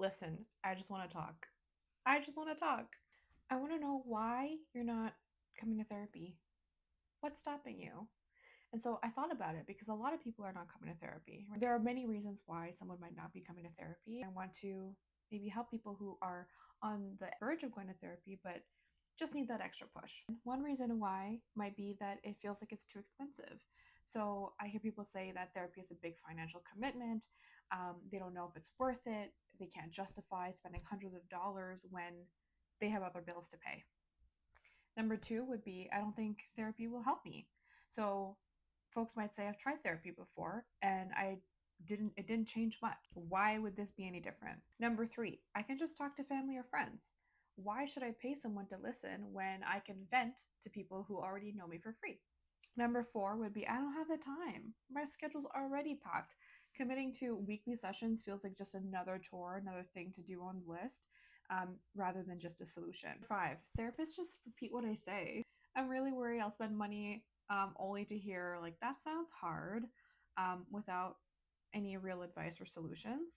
Listen, I just want to talk. I just want to talk. I want to know why you're not coming to therapy. What's stopping you? And so I thought about it because a lot of people are not coming to therapy. There are many reasons why someone might not be coming to therapy. I want to maybe help people who are on the verge of going to therapy but just need that extra push. One reason why might be that it feels like it's too expensive. So I hear people say that therapy is a big financial commitment. They don't know if it's worth it. They can't justify spending hundreds of dollars when they have other bills to pay. Number two would be I don't think therapy will help me. So folks might say I've tried therapy before and it didn't change much. Why would this be any different? Number three, I can just talk to family or friends. Why should I pay someone to listen when I can vent to people who already know me for free? Number four would be I don't have the time. My schedule's already packed. Committing to weekly sessions feels like just another chore, another thing to do on the list, rather than just a solution. Five, therapists just repeat what I say. I'm really worried I'll spend money only to hear, like, that sounds hard, without any real advice or solutions.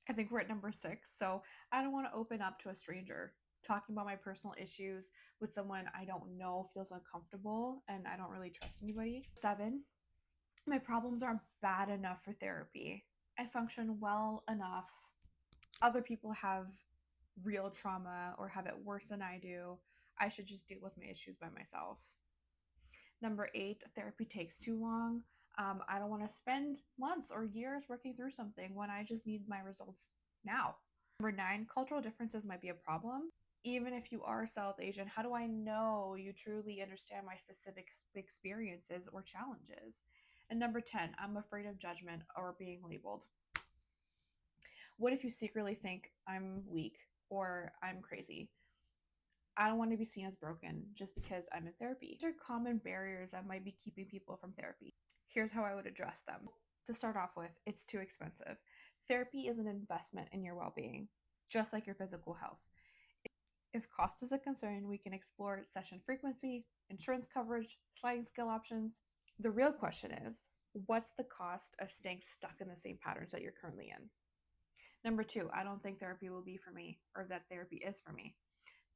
I think we're at number six. So I don't want to open up to a stranger. Talking about my personal issues with someone I don't know feels uncomfortable and I don't really trust anybody. Seven, my problems aren't bad enough for therapy. I function well enough. Other people have real trauma or have it worse than I do. I should just deal with my issues by myself. Number eight, therapy takes too long. I don't want to spend months or years working through something when I just need my results now. Number nine, cultural differences might be a problem. Even if you are South Asian, how do I know you truly understand my specific experiences or challenges? And number 10, I'm afraid of judgment or being labeled. What if you secretly think I'm weak or I'm crazy? I don't want to be seen as broken just because I'm in therapy. These are common barriers that might be keeping people from therapy. Here's how I would address them. To start off with, it's too expensive. Therapy is an investment in your well being, just like your physical health. If cost is a concern, we can explore session frequency, insurance coverage, sliding scale options. The real question is what's the cost of staying stuck in the same patterns that you're currently in? Number two, I don't think therapy will be for me or that therapy is for me.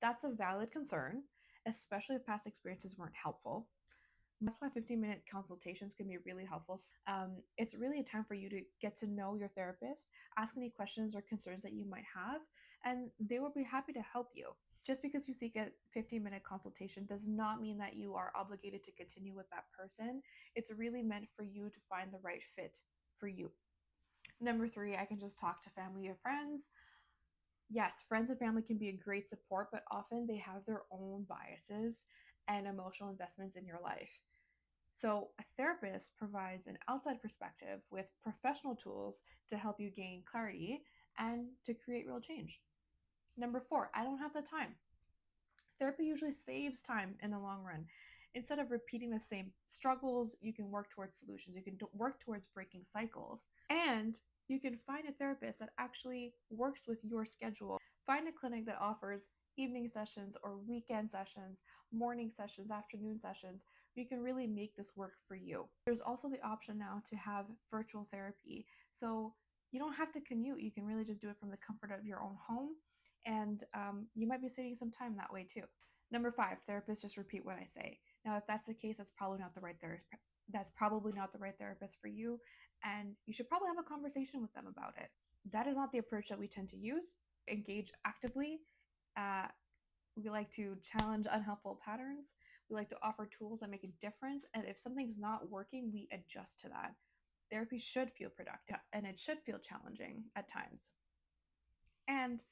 That's a valid concern, especially if past experiences weren't helpful. That's why 15-minute consultations can be really helpful. It's really a time for you to get to know your therapist, ask any questions or concerns that you might have, and they will be happy to help you. Just because you seek a 15-minute consultation does not mean that you are obligated to continue with that person. It's really meant for you to find the right fit for you. Number three, I can just talk to family or friends. Yes, friends and family can be a great support, but often they have their own biases and emotional investments in your life. So, a therapist provides an outside perspective with professional tools to help you gain clarity and to create real change. Number four, I don't have the time. Therapy usually saves time in the long run. Instead of repeating the same struggles, you can work towards solutions. You can work towards breaking cycles. And you can find a therapist that actually works with your schedule. Find a clinic that offers evening sessions or weekend sessions, morning sessions, afternoon sessions. You can really make this work for you. There's also the option now to have virtual therapy. So you don't have to commute. You can really just do it from the comfort of your own home. And you might be saving some time that way too. Number five, therapists just repeat what I say. Now, if that's the case, that's probably not the right therapist. That's probably not the right therapist for you, and you should probably have a conversation with them about it. That is not the approach that we tend to use. Engage actively. We like to challenge unhelpful patterns. We like to offer tools that make a difference, and if something's not working, we adjust to that. Therapy should feel productive, and it should feel challenging at times. And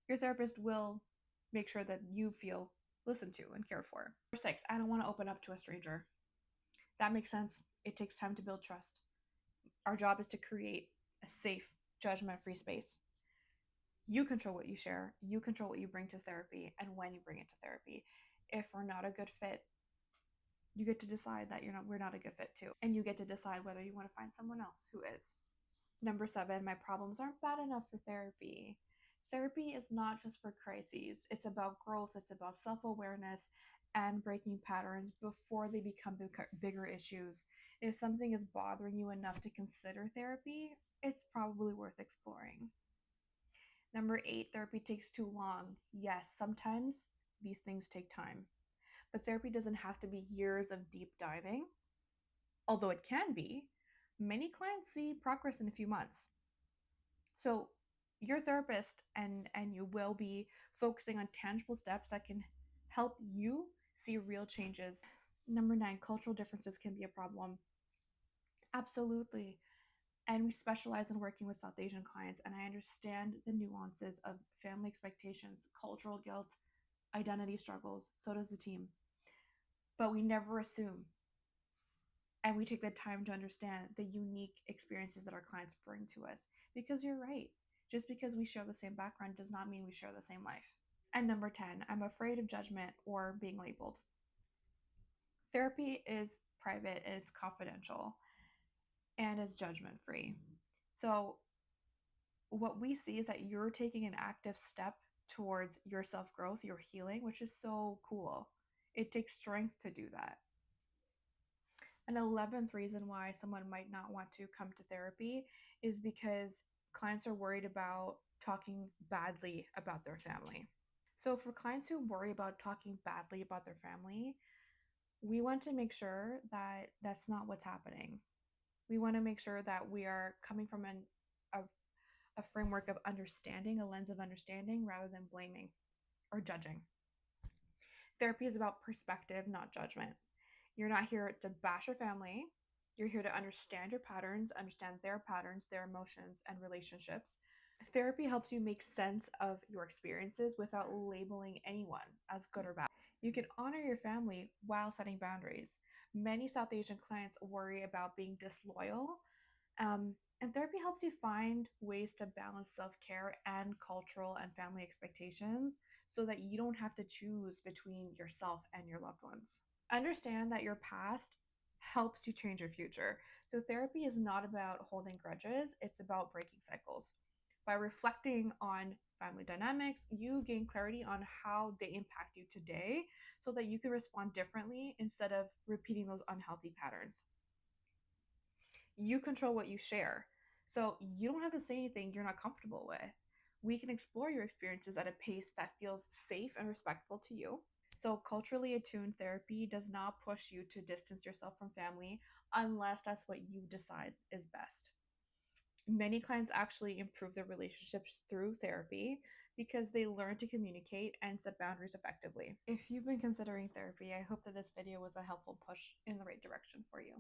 your therapist will make sure that you feel listened to and cared for. Number six, I don't want to open up to a stranger. That makes sense. It takes time to build trust. Our job is to create a safe, judgment free space. You control what you share, you control what you bring to therapy, and when you bring it to therapy. If we're not a good fit, you get to decide that we're not a good fit too. And you get to decide whether you want to find someone else who is. Number seven, my problems aren't bad enough for therapy. Therapy is not just for crises. It's about growth. It's about self-awareness and breaking patterns before they become bigger issues. If something is bothering you enough to consider therapy, it's probably worth exploring. Number 8, therapy takes too long. Yes, sometimes these things take time, but therapy doesn't have to be years of deep diving, although it can be. Many clients see progress in a few months. So, your therapist and you will be focusing on tangible steps that can help you see real changes. Number 9, cultural differences can be a problem. Absolutely. And we specialize in working with South Asian clients, and I understand the nuances of family expectations, cultural guilt, identity struggles. So does the team. But we never assume, and we take the time to understand the unique experiences that our clients bring to us. Because you're right, just because we share the same background does not mean we share the same life. And number 10, I'm afraid of judgment or being labeled. Therapy is private and it's confidential and it's judgment free. So, what we see is that you're taking an active step towards your self growth, your healing, which is so cool. It takes strength to do that. An 11th reason why someone might not want to come to therapy is because clients are worried about talking badly about their family. So, for clients who worry about talking badly about their family, we want to make sure that that's not what's happening. We want to make sure that we are coming from a, a framework of understanding, a lens of understanding, rather than blaming or judging. Therapy is about perspective, not judgment. You're not here to bash your family. You're here to understand your patterns, understand their patterns, their emotions, and relationships. Therapy helps you make sense of your experiences without labeling anyone as good or bad. You can honor your family while setting boundaries. Many South Asian clients worry about being disloyal, and therapy helps you find ways to balance self care and cultural and family expectations so that you don't have to choose between yourself and your loved ones. Understand that your past helps you change your future. So, therapy is not about holding grudges, it's about breaking cycles. By reflecting on family dynamics, you gain clarity on how they impact you today so that you can respond differently instead of repeating those unhealthy patterns. You control what you share. So you don't have to say anything you're not comfortable with. We can explore your experiences at a pace that feels safe and respectful to you. So, culturally attuned therapy does not push you to distance yourself from family unless that's what you decide is best. Many clients actually improve their relationships through therapy because they learn to communicate and set boundaries effectively. If you've been considering therapy, I hope that this video was a helpful push in the right direction for you.